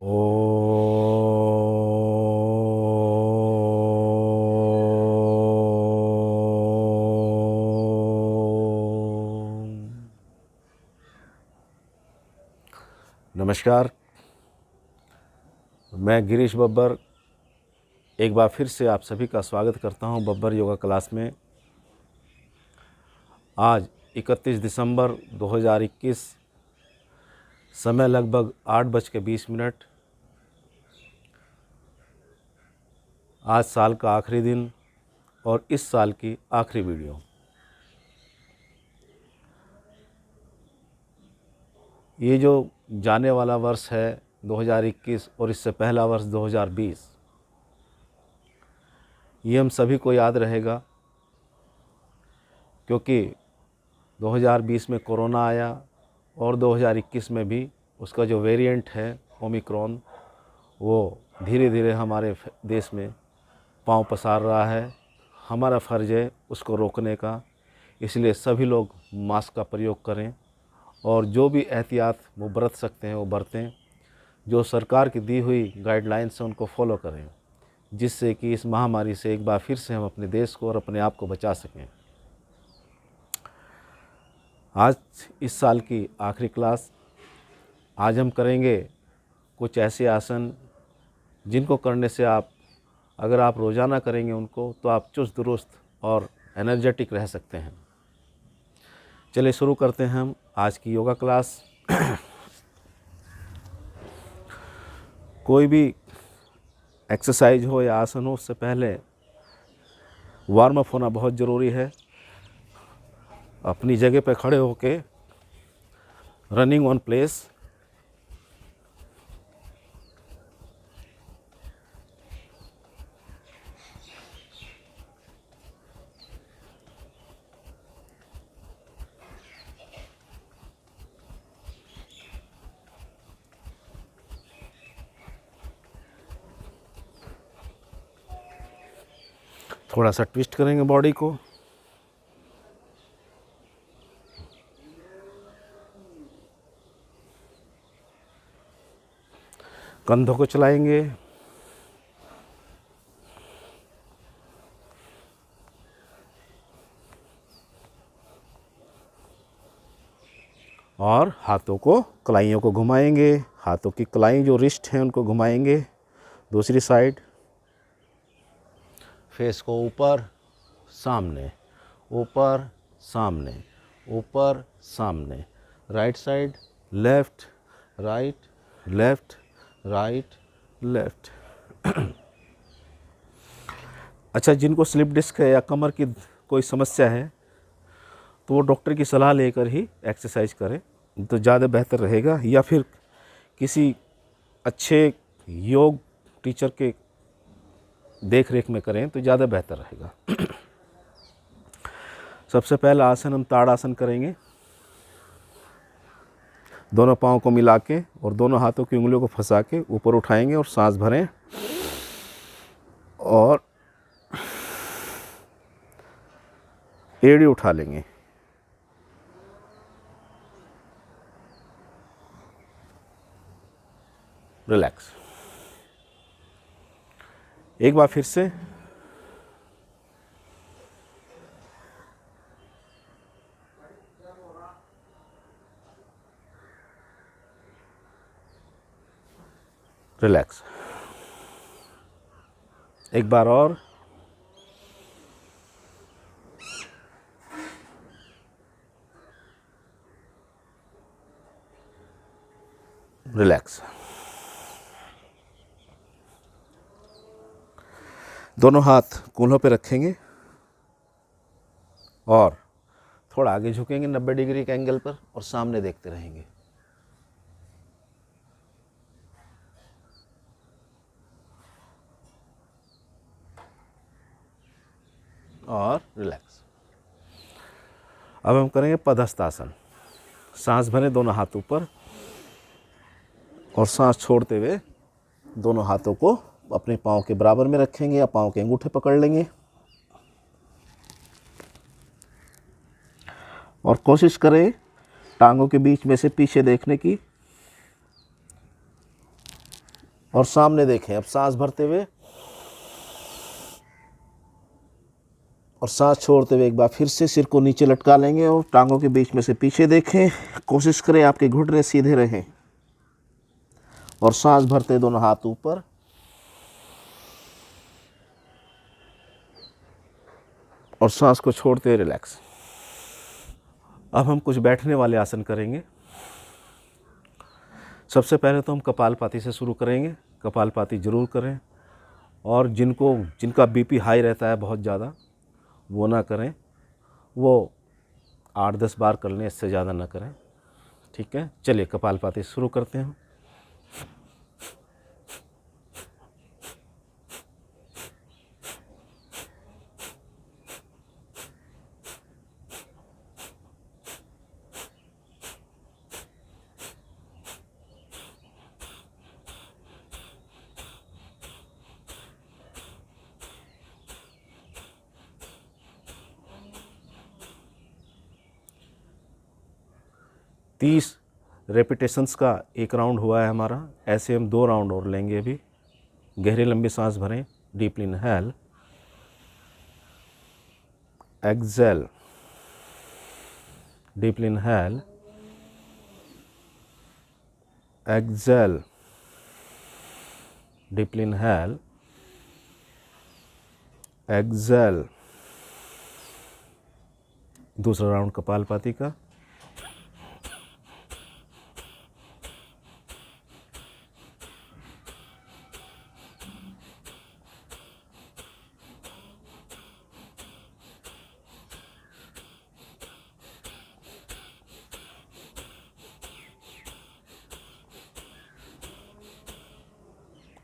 ओ नमस्कार। मैं गिरीश बब्बर एक बार फिर से आप सभी का स्वागत करता हूं बब्बर योगा क्लास में। आज 31 दिसंबर 2021 समय लगभग 8:20। आज साल का आखिरी दिन और इस साल की आखिरी वीडियो। ये जो जाने वाला वर्ष है 2021 और इससे पहला वर्ष 2020, ये हम सभी को याद रहेगा, क्योंकि 2020 में कोरोना आया और 2021 में भी उसका जो वेरिएंट है ओमिक्रॉन, वो धीरे धीरे हमारे देश में पांव पसार रहा है। हमारा फ़र्ज़ है उसको रोकने का, इसलिए सभी लोग मास्क का प्रयोग करें और जो भी एहतियात वो बरत सकते हैं वो बरतें। जो सरकार की दी हुई गाइडलाइंस हैं उनको फॉलो करें, जिससे कि इस महामारी से एक बार फिर से हम अपने देश को और अपने आप को बचा सकें। आज इस साल की आखिरी क्लास, आज हम करेंगे कुछ ऐसे आसन जिनको करने से अगर आप रोज़ाना करेंगे उनको, तो आप चुस्त दुरुस्त और एनर्जेटिक रह सकते हैं। चलिए शुरू करते हैं हम आज की योगा क्लास। कोई भी एक्सरसाइज हो या आसन हो, उससे पहले वार्म अप होना बहुत ज़रूरी है। अपनी जगह पे खड़े होके रनिंग ऑन प्लेस, थोड़ा सा ट्विस्ट करेंगे बॉडी को। कंधों को चलाएंगे, और हाथों को, कलाइयों को घुमाएंगे। हाथों की कलाई जो रिस्ट हैं उनको घुमाएंगे दूसरी साइड। फेस को ऊपर सामने, ऊपर सामने, ऊपर सामने। Right side, left right, left right, left. अच्छा, जिनको स्लिप डिस्क है या कमर की कोई समस्या है तो वो डॉक्टर की सलाह लेकर ही एक्सरसाइज करें तो ज़्यादा बेहतर रहेगा, या फिर किसी अच्छे योग टीचर के देख रेख में करें तो ज़्यादा बेहतर रहेगा। सबसे पहला आसन हम ताड़ासन करेंगे। दोनों पाँव को मिला के और दोनों हाथों की उंगलियों को फंसा के ऊपर उठाएंगे और सांस भरें और एड़ी उठा लेंगे। रिलैक्स। एक बार फिर से रिलैक्स। एक बार और। रिलैक्स। दोनों हाथ कूल्हों पे रखेंगे और थोड़ा आगे झुकेंगे 90 डिग्री के एंगल पर और सामने देखते रहेंगे। और रिलैक्स। अब हम करेंगे पदहस्तासन। सांस भरें दोनों हाथ ऊपर और सांस छोड़ते हुए दोनों हाथों को अपने पाँव के बराबर में रखेंगे या पाँव के अंगूठे पकड़ लेंगे और कोशिश करें टांगों के बीच में से पीछे देखने की। और सामने देखें। अब सांस भरते हुए और सांस छोड़ते हुए एक बार फिर से सिर को नीचे लटका लेंगे और टांगों के बीच में से पीछे देखें। कोशिश करें आपके घुटने सीधे रहें और सांस भरते दोनों हाथ ऊपर और सांस को छोड़ते रिलैक्स। अब हम कुछ बैठने वाले आसन करेंगे। सबसे पहले तो हम कपालभाति से शुरू करेंगे। कपालभाति जरूर करें और जिनका बीपी हाई रहता है बहुत ज़्यादा, वो ना करें। वो 8-10 बार कर लें, इससे ज़्यादा ना करें। ठीक है, चलिए कपालभाति शुरू करते हैं। तीस रेपिटेशंस का एक राउंड हुआ है हमारा। ऐसे हम 2 राउंड और लेंगे अभी। गहरी लंबी सांस भरें। Deeply inhale, exhale, deeply inhale, exhale, deeply inhale, exhale. दूसरा राउंड कपालभाति का।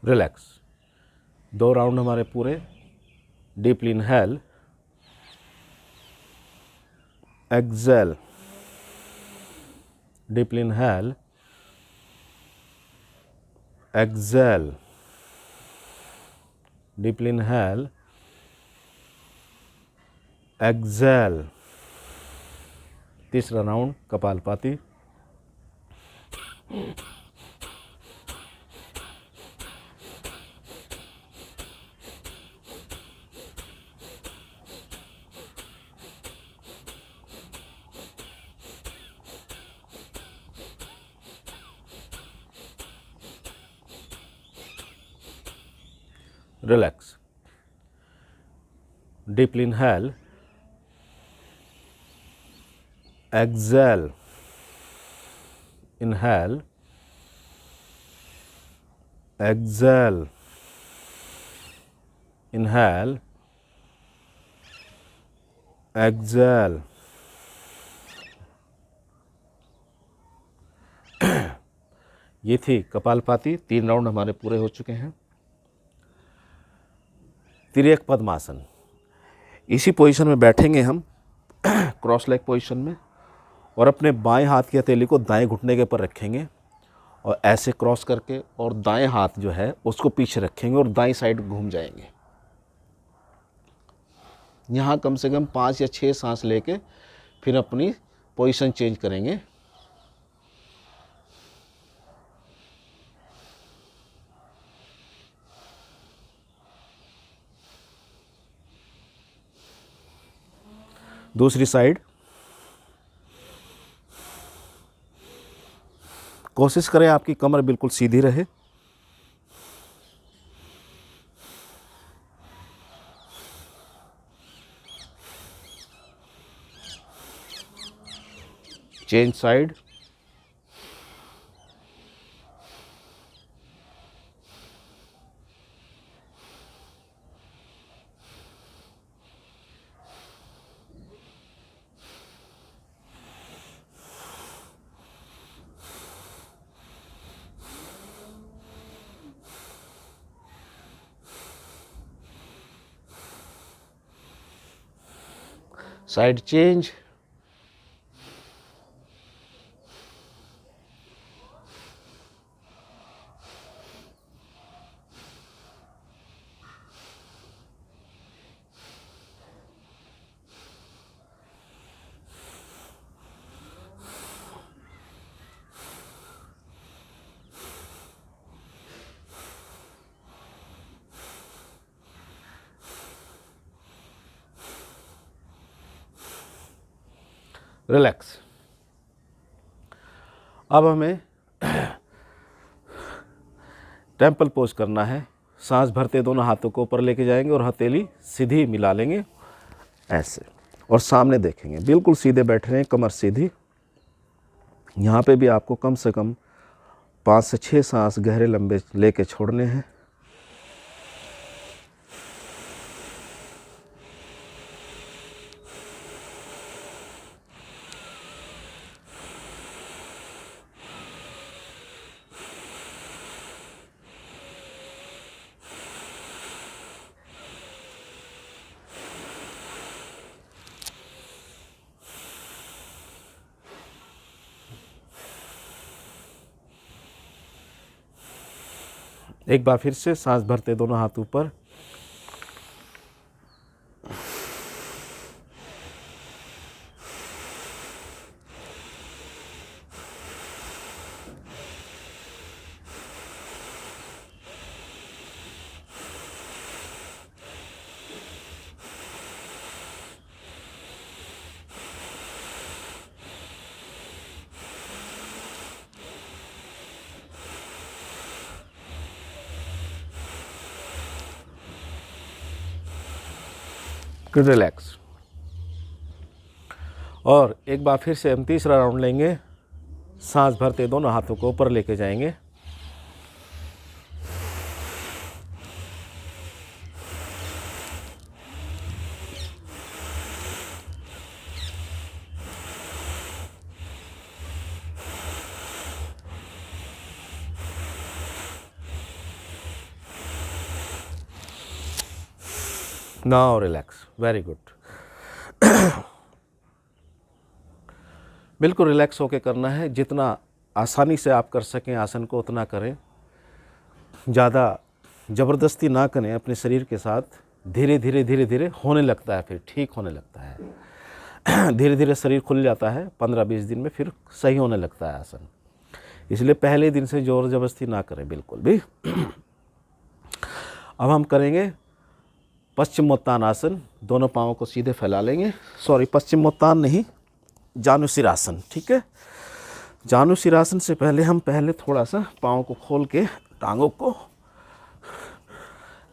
रिलैक्स। 2 राउंड हमारे पूरे। Deeply inhale, exhale, deeply inhale, exhale, deeply inhale, exhale. तीसरा round Kapalbhati. Relax. Deeply inhale, exhale, inhale, exhale, inhale, exhale. ये थी कपालभाति। 3 राउंड हमारे पूरे हो चुके हैं। तिर्यक पद्मासन। इसी पोजीशन में बैठेंगे हम, क्रॉस लेग पोजीशन में, और अपने बाएं हाथ की हथेली को दाएं घुटने के ऊपर रखेंगे और ऐसे क्रॉस करके और दाएं हाथ जो है उसको पीछे रखेंगे और दाईं साइड घूम जाएंगे। यहाँ कम से कम 5 या 6 सांस लेके फिर अपनी पोजीशन चेंज करेंगे। दूसरी साइड। कोशिश करें आपकी कमर बिल्कुल सीधी रहे। Change side. Side change. Relax. अब हमें टेम्पल पोज करना है। सांस भरते दोनों हाथों को ऊपर लेके जाएंगे और हथेली सीधी मिला लेंगे ऐसे, और सामने देखेंगे। बिल्कुल सीधे बैठ रहे हैं, कमर सीधी। यहाँ पे भी आपको कम से कम 5 से 6 सांस गहरे लंबे लेके छोड़ने हैं। एक बार फिर से सांस भरते दोनों हाथ ऊपर, रिलैक्स। और एक बार फिर से हम तीसरा राउंड लेंगे। सांस भरते दोनों हाथों को ऊपर लेके जाएंगे, नाउ रिलैक्स। Very good. बिल्कुल रिलैक्स होके करना है। जितना आसानी से आप कर सकें आसन को उतना करें, ज़्यादा ज़बरदस्ती ना करें अपने शरीर के साथ। धीरे धीरे धीरे धीरे होने लगता है, फिर ठीक होने लगता है। धीरे धीरे शरीर खुल जाता है, 15-20 दिन में फिर सही होने लगता है आसन। इसलिए पहले दिन से ज़ोर ज़बरदस्ती ना करें बिल्कुल भी। अब हम करेंगे पश्चिमोत्तानासन। दोनों पाँवों को सीधे फैला लेंगे। सॉरी, पश्चिमोत्तान नहीं, जानुशिरासन। ठीक है, जानुशिरासन से पहले हम थोड़ा सा पाँव को खोल के टांगों को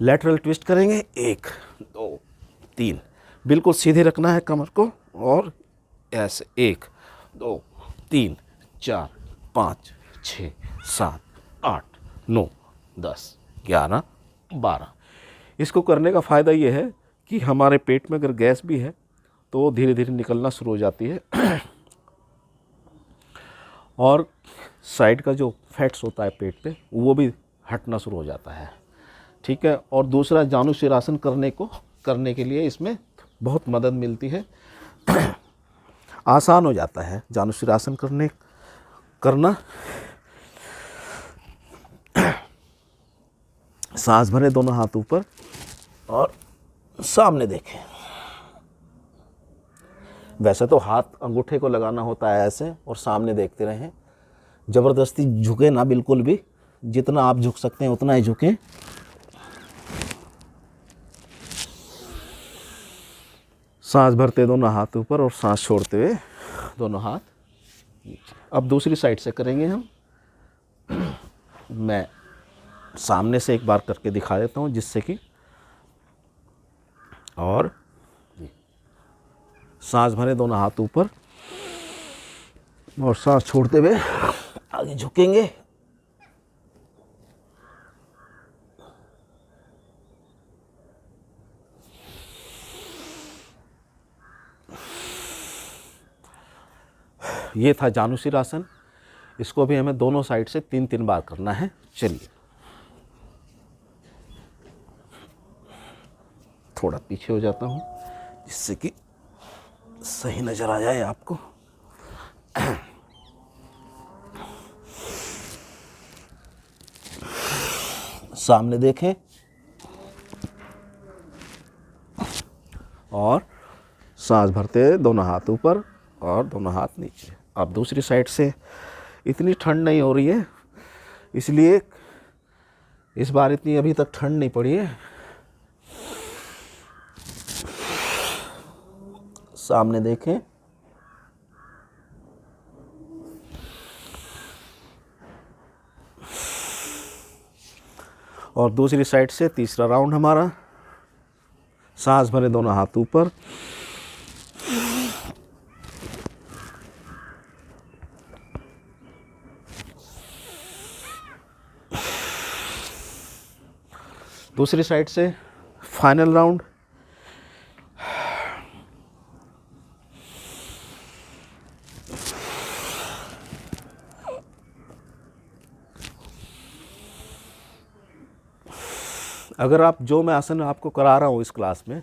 लैटरल ट्विस्ट करेंगे। 1 2 3, बिल्कुल सीधे रखना है कमर को, और ऐसे 1 2 3 4 5 6 7 8 9 10 11 12। इसको करने का फ़ायदा ये है कि हमारे पेट में अगर गैस भी है तो वो धीरे धीरे निकलना शुरू हो जाती है, और साइड का जो फैट्स होता है पेट पे वो भी हटना शुरू हो जाता है। ठीक है। और दूसरा, जानुशिरासन करने के लिए इसमें बहुत मदद मिलती है। आसान हो जाता है जानुशिरासन करना। सांस भरें, दोनों हाथ ऊपर और सामने देखें। वैसे तो हाथ अंगूठे को लगाना होता है ऐसे, और सामने देखते रहें। ज़बरदस्ती झुके ना बिल्कुल भी, जितना आप झुक सकते हैं उतना ही झुकें। सांस भरते दोनों हाथ ऊपर और सांस छोड़ते हुए दोनों हाथ नीचे। अब दूसरी साइड से करेंगे हम। मैं सामने से एक बार करके दिखा देता हूँ, जिससे कि और सांस भरें, दोनों हाथ ऊपर और सांस छोड़ते हुए आगे झुकेंगे। ये था जानुशिरासन। इसको भी हमें दोनों साइड से 3-3 बार करना है। चलिए, थोड़ा पीछे हो जाता हूँ जिससे कि सही नजर आ जाए आपको। सामने देखें और सांस भरते दोनों हाथ ऊपर और दोनों हाथ नीचे। अब दूसरी साइड से इतनी ठंड नहीं हो रही है, इसलिए इस बार इतनी अभी तक ठंड नहीं पड़ी है। सामने देखें और दूसरी साइड से तीसरा राउंड हमारा। सांस भरें, दोनों हाथ ऊपर। दूसरी साइड से फाइनल राउंड। अगर आप जो मैं आसन आपको करा रहा हूँ इस क्लास में,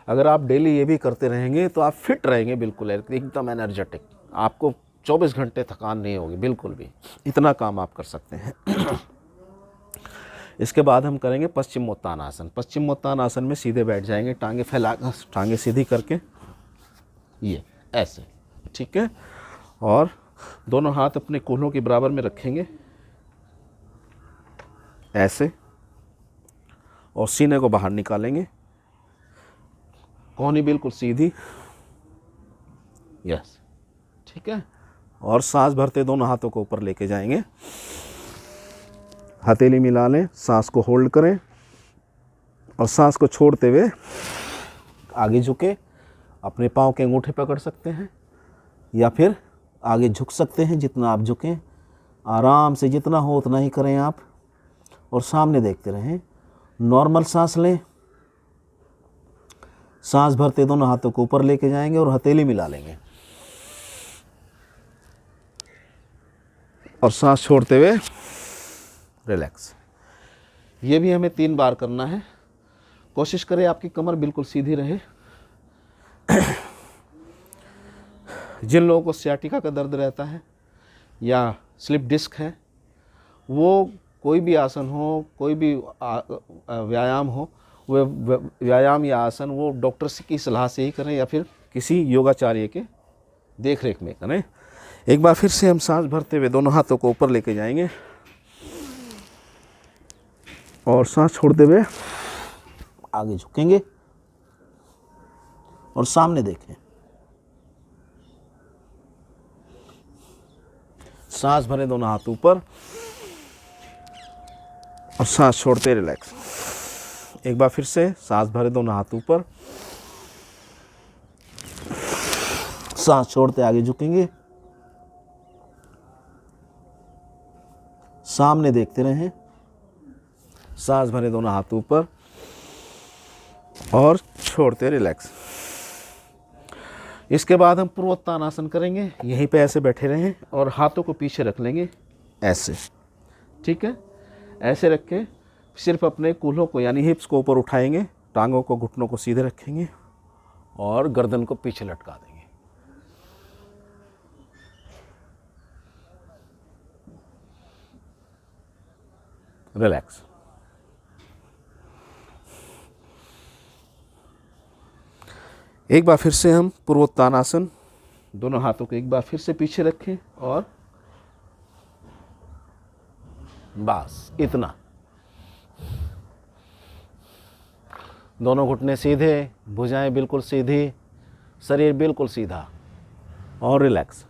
अगर आप डेली ये भी करते रहेंगे तो आप फिट रहेंगे, बिल्कुल एकदम एनर्जेटिक। आपको 24 घंटे थकान नहीं होगी बिल्कुल भी, इतना काम आप कर सकते हैं। इसके बाद हम करेंगे पश्चिमोत्तानासन। पश्चिमोत्तानासन में सीधे बैठ जाएंगे, टांगे फैला, टांगे सीधी करके ये ऐसे, ठीक है। और दोनों हाथ अपने कूल्हों के बराबर में रखेंगे ऐसे, और सीने को बाहर निकालेंगे, कोहनी बिल्कुल सीधी, यस, ठीक है। और सांस भरते दोनों हाथों को ऊपर लेके जाएंगे, हथेली मिला लें, सांस को होल्ड करें और सांस को छोड़ते हुए आगे झुके। अपने पाँव के अंगूठे पकड़ सकते हैं या फिर आगे झुक सकते हैं, जितना आप झुकें आराम से, जितना हो उतना ही करें आप। और सामने देखते रहें। नॉर्मल सांस लें, सांस भरते दोनों हाथों को ऊपर लेके जाएंगे और हथेली मिला लेंगे, और सांस छोड़ते हुए रिलैक्स। ये भी हमें 3 बार करना है। कोशिश करें आपकी कमर बिल्कुल सीधी रहे। जिन लोगों को सियाटिका का दर्द रहता है या स्लिप डिस्क है, वो कोई भी आसन हो, कोई भी व्यायाम हो, वह व्यायाम या आसन वो डॉक्टर की सलाह से ही करें या फिर किसी योगाचार्य के देख रेख में करें। एक बार फिर से हम सांस भरते हुए दोनों हाथों को ऊपर लेके जाएंगे और सांस छोड़ते हुए आगे झुकेंगे और सामने देखें। सांस भरें, दोनों हाथ ऊपर, और सांस छोड़ते रिलैक्स। एक बार फिर से सांस भरें, दोनों हाथ ऊपर, सांस छोड़ते आगे झुकेंगे, सामने देखते रहें। सांस भरें, दोनों हाथ ऊपर और छोड़ते रिलैक्स। इसके बाद हम पूर्वोत्तानासन करेंगे। यहीं पे ऐसे बैठे रहें और हाथों को पीछे रख लेंगे ऐसे, ठीक है। ऐसे रख के सिर्फ अपने कूल्हों को यानी हिप्स को ऊपर उठाएंगे, टांगों को, घुटनों को सीधे रखेंगे और गर्दन को पीछे लटका देंगे। रिलैक्स। एक बार फिर से हम पूर्वोत्तानासन, दोनों हाथों को एक बार फिर से पीछे रखें और बस इतना। दोनों घुटने सीधे, भुजाएं बिल्कुल सीधी, शरीर बिल्कुल सीधा और रिलैक्स।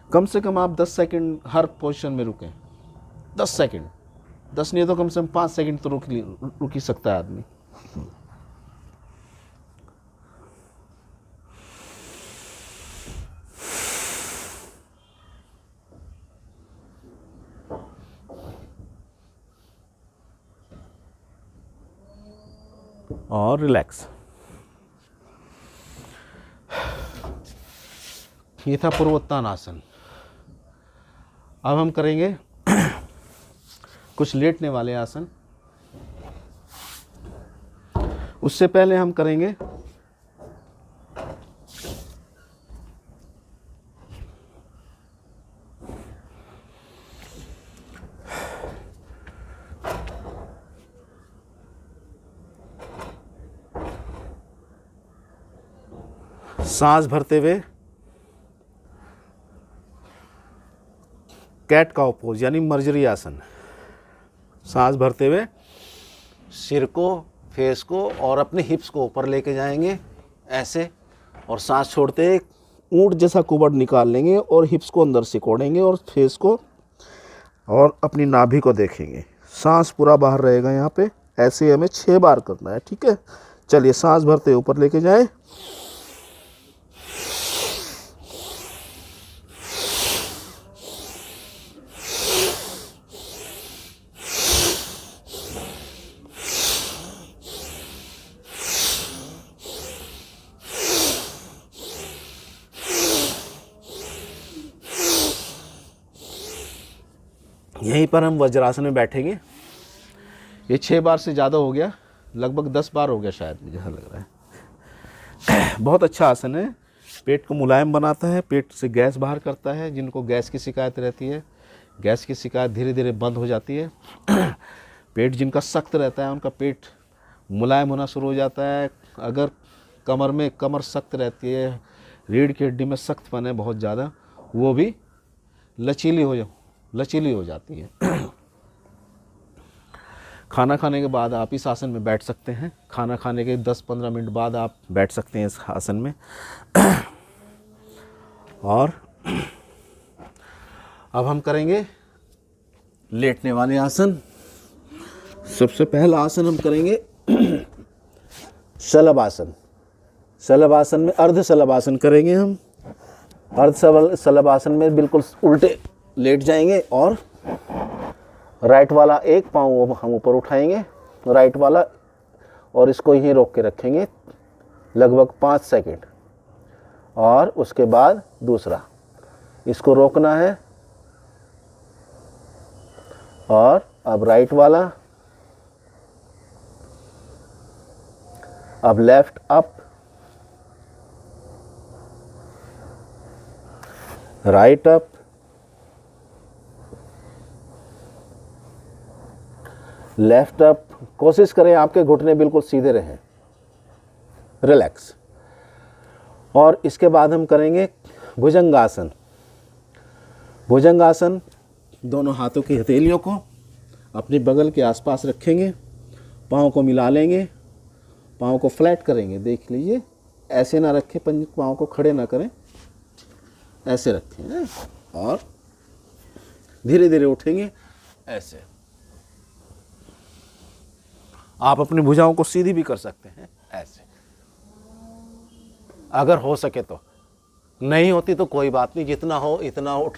कम से कम आप 10 सेकंड हर पोजीशन में रुकें। 10 सेकंड, 10 नहीं तो कम से कम 5 सेकंड तो रुक ही सकता है आदमी। और रिलैक्स। ये था पूर्वोत्तानासन। अब हम करेंगे कुछ लेटने वाले आसन। उससे पहले हम करेंगे सांस भरते हुए कैट काउ पोज यानी मर्जरी आसन। सांस भरते हुए सिर को, फेस को और अपने हिप्स को ऊपर लेके जाएंगे ऐसे, और सांस छोड़ते ऊंट जैसा कुबड़ निकाल लेंगे और हिप्स को अंदर सिकोड़ेंगे और फेस को और अपनी नाभि को देखेंगे। सांस पूरा बाहर रहेगा यहाँ पे। ऐसे हमें 6 बार करना है, ठीक है। चलिए सांस भरते ऊपर लेके जाएं। यहीं पर हम वज्रासन में बैठेंगे। ये 6 बार से ज़्यादा हो गया, लगभग 10 बार हो गया शायद, मुझे ऐसा लग रहा है। बहुत अच्छा आसन है, पेट को मुलायम बनाता है, पेट से गैस बाहर करता है। जिनको गैस की शिकायत रहती है, गैस की शिकायत धीरे धीरे बंद हो जाती है। पेट जिनका सख्त रहता है उनका पेट मुलायम होना शुरू हो जाता है। अगर कमर सख्त रहती है, रीढ़ की हड्डी में सख्तपन है बहुत ज़्यादा, वो भी लचीली हो जाती है। खाना खाने के बाद आप इस आसन में बैठ सकते हैं। खाना खाने के 10-15 मिनट बाद आप बैठ सकते हैं इस आसन में। और अब हम करेंगे लेटने वाले आसन। सबसे पहला आसन हम करेंगे शलभ आसन। शलभ आसन में अर्ध शलभ आसन करेंगे हम। अर्ध शलभ आसन में बिल्कुल उल्टे लेट जाएंगे और राइट वाला एक पाँव हम ऊपर उठाएंगे, राइट वाला, और इसको यहीं रोक के रखेंगे लगभग 5 सेकंड। और उसके बाद दूसरा, इसको रोकना है। और अब राइट वाला, अब left up, right up, left up. कोशिश करें आपके घुटने बिल्कुल सीधे रहें, रिलैक्स। और इसके बाद हम करेंगे भुजंगासन। भुजंगासन, दोनों हाथों की हथेलियों को अपने बगल के आसपास रखेंगे, पाँव को मिला लेंगे, पाँव को फ्लैट करेंगे। देख लीजिए, ऐसे ना रखें, पाँव को खड़े ना करें, ऐसे रखें और धीरे धीरे उठेंगे ऐसे। आप अपनी भुजाओं को सीधी भी कर सकते हैं ऐसे, अगर हो सके तो। नहीं होती तो कोई बात नहीं, जितना हो इतना उठ।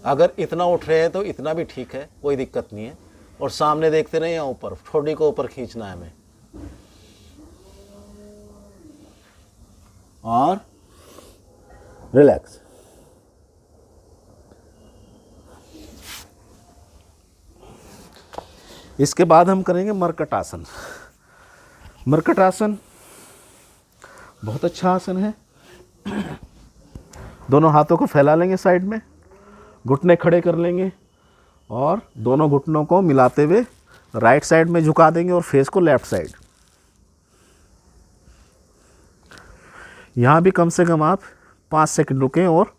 अगर इतना उठ रहे हैं तो इतना भी ठीक है, कोई दिक्कत नहीं है। और सामने देखते रहे या ऊपर, ठोड़ी को ऊपर खींचना है हमें। और रिलैक्स। इसके बाद हम करेंगे मरकट आसन। मरकट आसन बहुत अच्छा आसन है। दोनों हाथों को फैला लेंगे साइड में, घुटने खड़े कर लेंगे और दोनों घुटनों को मिलाते हुए राइट साइड में झुका देंगे और फेस को लेफ्ट साइड। यहाँ भी कम से कम आप 5 सेकंड रुकें और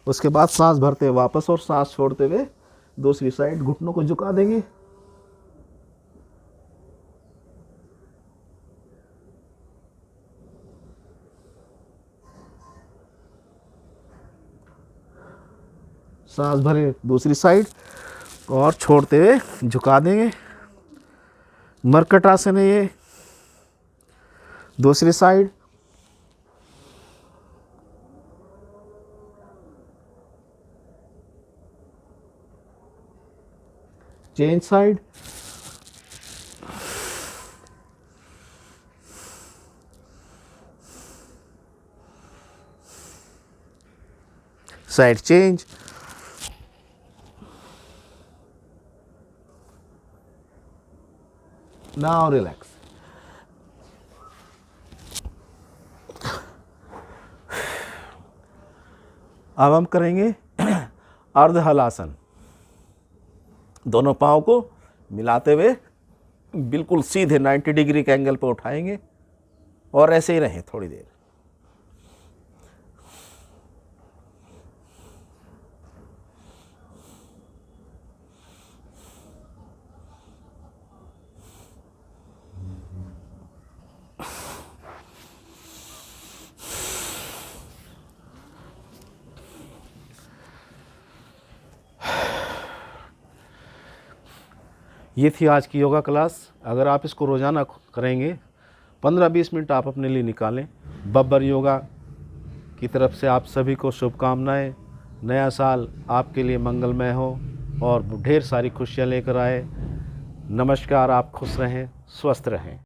उसके बाद सांस भरते हुए वापस और सांस छोड़ते हुए दूसरी साइड घुटनों को झुका देंगे। सांस भरे दूसरी साइड और छोड़ते हुए झुका देंगे। मरकट आसन है ये। दूसरी side, change side, side change. Now relax. अब हम करेंगे अर्ध हलासन। दोनों पाँव को मिलाते हुए बिल्कुल सीधे 90 डिग्री के एंगल पर उठाएंगे और ऐसे ही रहें थोड़ी देर। ये थी आज की योगा क्लास। अगर आप इसको रोज़ाना करेंगे, 15-20 मिनट आप अपने लिए निकालें। बब्बर योगा की तरफ से आप सभी को शुभकामनाएं। नया साल आपके लिए मंगलमय हो और ढेर सारी खुशियाँ लेकर आए। नमस्कार। आप खुश रहें, स्वस्थ रहें।